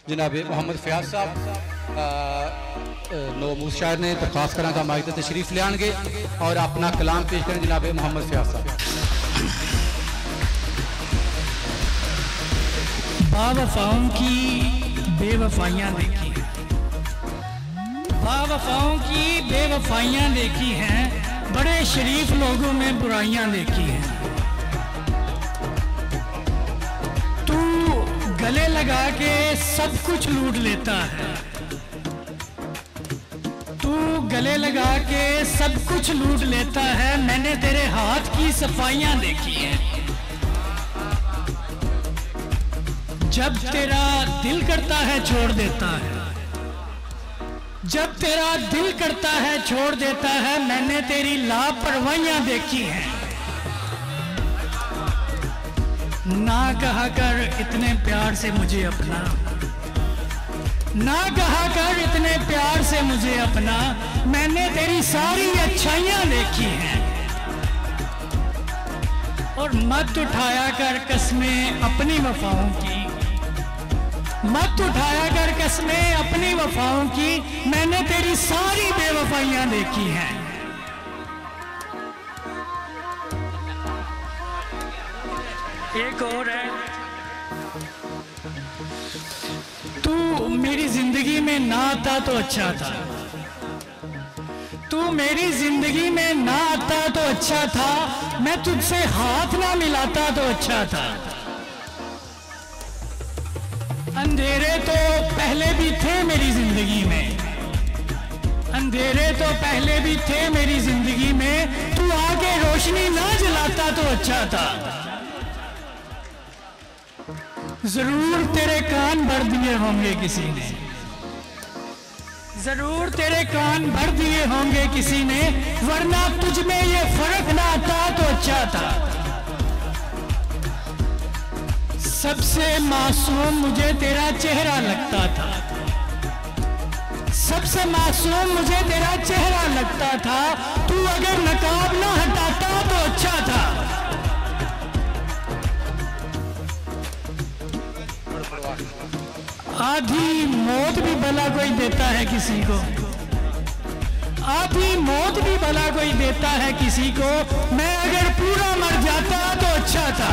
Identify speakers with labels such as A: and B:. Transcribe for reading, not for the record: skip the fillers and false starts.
A: जनाब मोहम्मद फयाज साहब नो मुशायर ने दरखास्त करा का माइक तशरीफ ले आएंगे और अपना कलाम पेश करें जनाब मोहम्मद फयाज साहब।
B: बावफाओं की बेवफाइयाँ देखी हैं, बावफाओं की बेवफाइयाँ देखी हैं, बड़े शरीफ लोगों में बुराइयाँ देखी हैं। तू गले लगा के सब कुछ लूट लेता है, तू गले लगा के सब कुछ लूट लेता है, मैंने तेरे हाथ की सफाइयाँ देखी हैं। जब तेरा दिल करता है छोड़ देता है, जब तेरा दिल करता है छोड़ देता है, मैंने तेरी लापरवाहियां देखी हैं। ना कहा कर इतने प्यार से मुझे अपना, ना कहा कर इतने प्यार से मुझे अपना, मैंने तेरी सारी अच्छाइयां देखी हैं। और मत उठाया कर कसमें अपनी वफाओं की, मत उठाया कर कसमें अपनी वफाओं की, मैंने तेरी सारी बेवफाइयां देखी हैं। एक और है, तू मेरी जिंदगी में ना आता तो अच्छा था, तू मेरी जिंदगी में ना आता तो अच्छा था, मैं तुझसे हाथ ना मिलाता तो अच्छा था। अंधेरे तो पहले भी थे मेरी जिंदगी में, अंधेरे तो पहले भी थे मेरी जिंदगी में, तू आके रोशनी ना जलाता तो अच्छा था। जरूर तेरे कान भर दिए होंगे किसी ने, जरूर तेरे कान भर दिए होंगे किसी ने, वरना तुझ में ये फर्क ना आता तो अच्छा था। सबसे मासूम मुझे तेरा चेहरा लगता था, सबसे मासूम मुझे तेरा चेहरा लगता था, तू अगर नकाब ना हटाता तो अच्छा था। आधी मौत भी भला कोई देता है किसी को, आधी मौत भी भला कोई देता है किसी को, मैं अगर पूरा मर जाता तो अच्छा था।